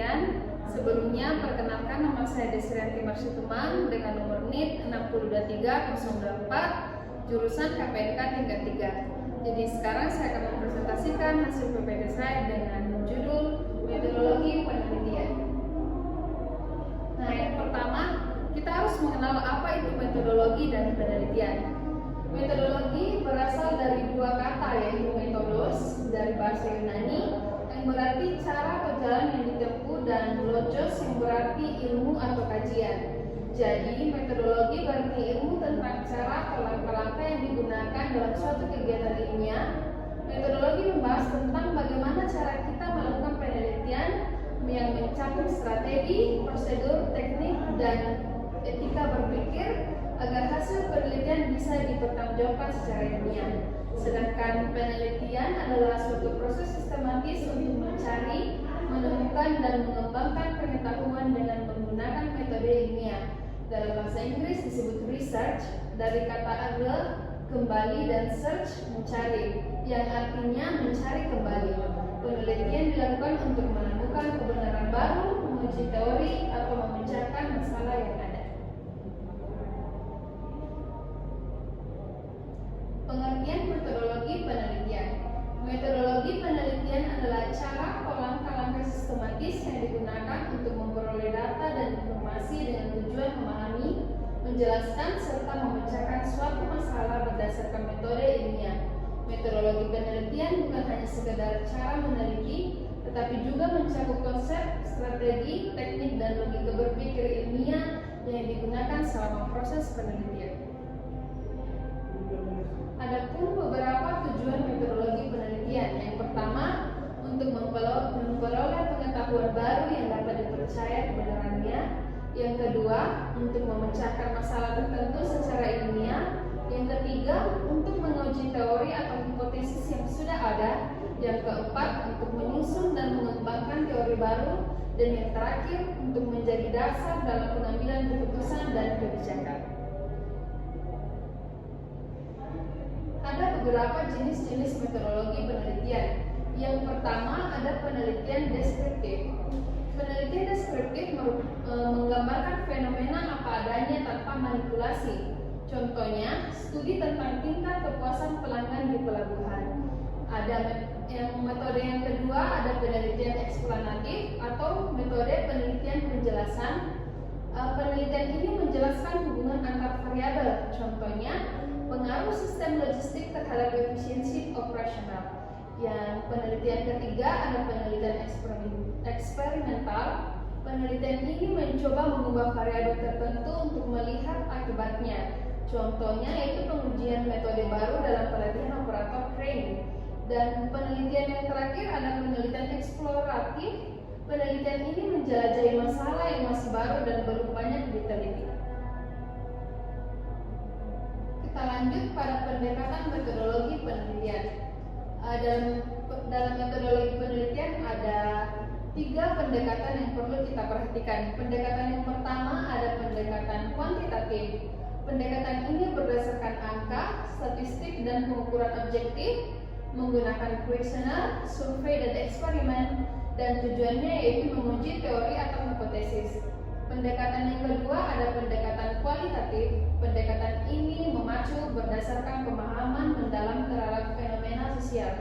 penelitian. Sebelumnya, perkenalkan nama saya Desrianti Marsituman dengan nomor NIT 62304, jurusan KPNK tingkat 3. Jadi sekarang saya akan mempresentasikan hasil PPT saya dengan judul metodologi penelitian. Nah, yang pertama, kita harus mengenal apa itu metodologi dan penelitian. Metodologi berasal dari dua kata, yaitu metodos dari bahasa Yunani yang berarti cara atau jalan yang ditempuh, dan logos yang berarti ilmu atau kajian. Jadi metodologi berarti ilmu tentang cara atau langkah-langkah yang digunakan dalam suatu kegiatan ilmiah. Metodologi membahas tentang bagaimana cara kita melakukan penelitian yang mencakup strategi, prosedur, teknik, dan etika berpikir agar hasil penelitian bisa dipertanggungjawabkan secara ilmiah. Sedangkan penelitian adalah suatu proses sistematis untuk mencari, menemukan, dan mengembangkan pengetahuan dengan menggunakan metode ilmiah. Dalam bahasa Inggris disebut research, dari kata artikel kembali dan search mencari, yang artinya mencari kembali. Penelitian dilakukan untuk menemukan kebenaran baru, menguji teori, atau memecahkan masalah yang ada. Pengertian metodologi penelitian. Metodologi penelitian adalah cara atau langkah-langkah sistematis yang digunakan untuk memperoleh data dan informasi dengan tujuan memahami, menjelaskan, serta memecahkan suatu masalah berdasarkan metode ilmiah. Metodologi penelitian bukan hanya sekedar cara meneliti, tetapi juga mencakup konsep, strategi, teknik, dan logika berpikir ilmiah yang digunakan selama proses penelitian. Adapun beberapa tujuan metodologi penelitian. Yang pertama, untuk memperoleh pengetahuan baru yang dapat dipercaya kebenarannya. Yang kedua, untuk memecahkan masalah tertentu secara ilmiah. Yang ketiga, untuk menguji teori atau hipotesis yang sudah ada. Yang keempat, untuk menyusun dan mengembangkan teori baru. Dan yang terakhir, untuk menjadi dasar dalam pengambilan keputusan dan kebijakan. Ada beberapa jenis-jenis metodologi penelitian. Yang pertama, ada penelitian deskriptif. Penelitian deskriptif menggambarkan fenomena apa adanya tanpa manipulasi. Contohnya, studi tentang tingkat kepuasan pelanggan di pelabuhan. Metode yang kedua, ada penelitian eksplanatif atau metode penelitian penjelasan. Penelitian ini menjelaskan hubungan antar variabel. Contohnya, pengaruh sistem logistik terhadap efisiensi operasional. Yang penelitian ketiga ada penelitian eksperimental. Penelitian ini mencoba mengubah variabel tertentu untuk melihat akibatnya. Contohnya yaitu pengujian metode baru dalam pelatihan operator crane. Dan penelitian yang terakhir ada penelitian eksploratif. Penelitian ini menjelajahi masalah yang masih baru dan belum banyak diteliti. Kita lanjut pada pendekatan metodologi penelitian. Dalam metodologi penelitian ada 3 pendekatan yang perlu kita perhatikan. Pendekatan yang pertama ada pendekatan kuantitatif. Pendekatan ini berdasarkan angka, statistik, dan pengukuran objektif, menggunakan kuesioner, survei, dan eksperimen, dan tujuannya yaitu menguji teori atau hipotesis. Pendekatan yang kedua ada pendekatan kualitatif. Pendekatan ini memacu berdasarkan pemahaman mendalam terhadap fenomena sosial,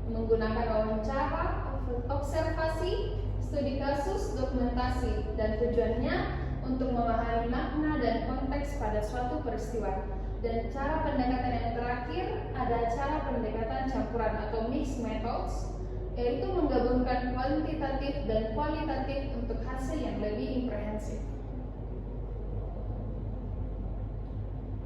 menggunakan wawancara, observasi, studi kasus, dokumentasi, dan tujuannya untuk memahami makna dan konteks pada suatu peristiwa. Dan cara pendekatan yang terakhir ada cara pendekatan campuran atau mixed methods, yaitu menggabungkan kuantitatif dan kualitatif untuk hasil yang lebih komprehensif.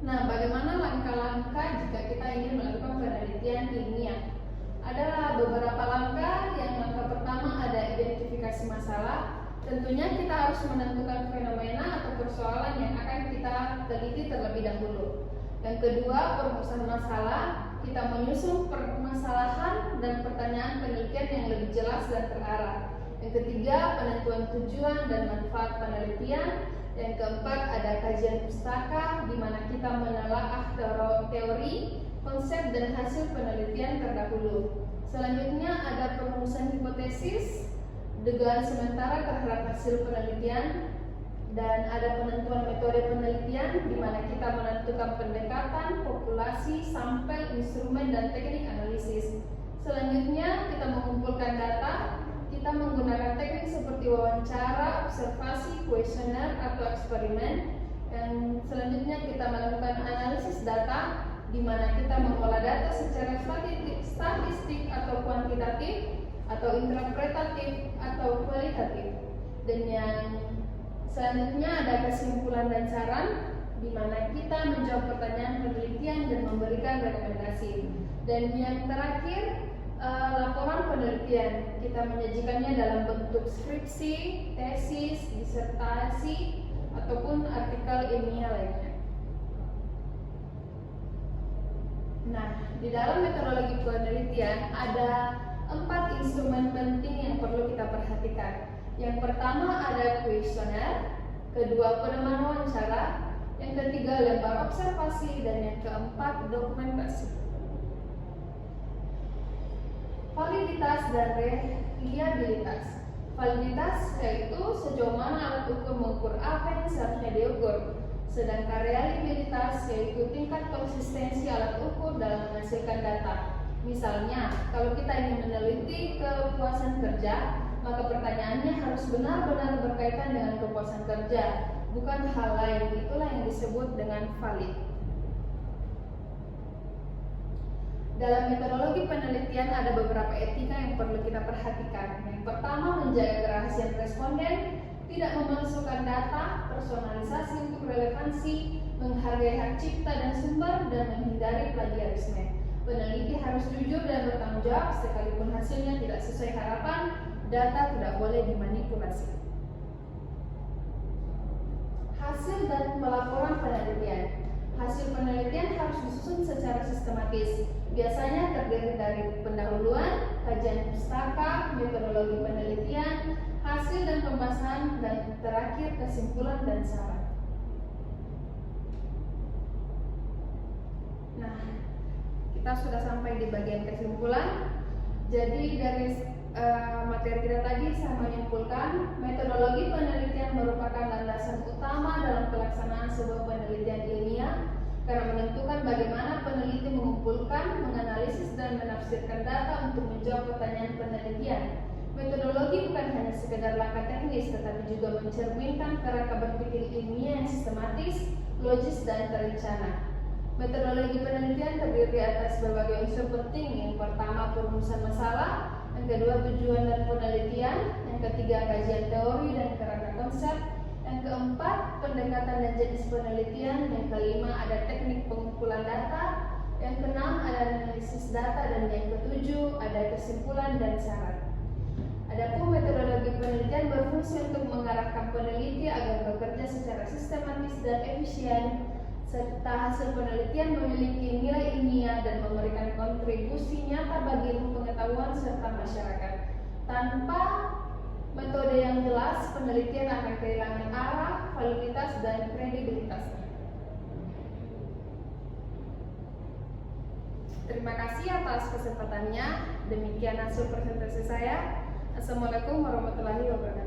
Nah, bagaimana langkah-langkah jika kita ingin melakukan penelitian ilmiah? Adalah beberapa langkah. Yang langkah pertama ada identifikasi masalah. Tentunya kita harus menentukan fenomena atau persoalan yang akan kita teliti terlebih dahulu. Yang kedua, perumusan masalah. Kita menyusun permasalahan dan pertanyaan penelitian yang lebih jelas dan terarah. Yang ketiga, penentuan tujuan dan manfaat penelitian. Yang keempat, ada kajian pustaka, di mana kita menelaah teori, konsep, dan hasil penelitian terdahulu. Selanjutnya ada perumusan hipotesis, dugaan sementara terhadap hasil penelitian, dan ada penentuan metode penelitian di mana kita menentukan pendekatan, populasi, sampel, instrumen, dan teknik analisis. Selanjutnya kita mengumpulkan data. Kita menggunakan teknik seperti wawancara, observasi, kuesioner, atau eksperimen. Dan selanjutnya kita melakukan analisis data di mana kita mengolah data secara statistik atau kuantitatif, atau interpretatif atau kualitatif. Dan yang selanjutnya ada kesimpulan dan saran di mana kita menjawab pertanyaan penelitian dan memberikan rekomendasi. Dan yang terakhir, laporan penelitian. Kita menyajikannya dalam bentuk skripsi, tesis, disertasi, ataupun artikel ilmiah lainnya. Nah, di dalam metodologi penelitian ada 4 instrumen penting yang perlu kita perhatikan. Yang pertama ada kuesioner, kedua pedoman wawancara, yang ketiga lembar observasi, dan yang keempat dokumentasi. Validitas dan reliabilitas. Validitas yaitu sejauh mana alat ukur mengukur apa yang seharusnya diukur. Sedangkan reliabilitas yaitu tingkat konsistensi alat ukur dalam menghasilkan data. Misalnya, kalau kita ingin meneliti kepuasan kerja, maka pertanyaannya harus benar-benar berkaitan dengan kepuasan kerja, bukan hal lain. Itulah yang disebut dengan valid. Dalam metodologi penelitian ada beberapa etika yang perlu kita perhatikan. Yang pertama, menjaga kerahasiaan responden, tidak memalsukan data, personalisasi untuk relevansi, menghargai hak cipta dan sumber, dan menghindari plagiarisme. Peneliti harus jujur dan bertanggung jawab, sekalipun hasilnya tidak sesuai harapan, data tidak boleh dimanipulasi. Hasil dan pelaporan penelitian. Hasil penelitian harus disusun secara sistematis. Biasanya terdiri dari pendahuluan, kajian pustaka, metodologi penelitian, hasil dan pembahasan, dan terakhir kesimpulan dan saran. Nah, kita sudah sampai di bagian kesimpulan. Jadi dari materi kita tadi saya menyimpulkan metodologi penelitian merupakan landasan utama dalam pelaksanaan sebuah penelitian ilmiah karena menentukan bagaimana peneliti mengumpulkan, menganalisis, dan menafsirkan data untuk menjawab pertanyaan penelitian. Metodologi bukan hanya sekedar langkah teknis, tetapi juga mencerminkan kerangka berpikir ilmiah yang sistematis, logis, dan terencana. Metodologi penelitian terdiri atas berbagai unsur penting. Yang pertama, perumusan masalah, yang kedua, tujuan dan penelitian, yang ketiga, kajian teori dan kerangka konsep, yang keempat, pendekatan dan jenis penelitian, yang kelima, ada teknik pengumpulan data, yang keenam, ada analisis data, dan yang ketujuh, ada kesimpulan dan saran. Adapun metodologi penelitian berfungsi untuk mengarahkan peneliti agar bekerja secara sistematis dan efisien, serta hasil penelitian memiliki nilai ilmiah dan memberikan kontribusi nyata bagi ilmu pengetahuan serta masyarakat. Tanpa metode yang jelas, penelitian akan kehilangan arah, validitas, dan kredibilitasnya. Terima kasih atas kesempatannya. Demikian hasil presentasi saya. Assalamualaikum warahmatullahi wabarakatuh.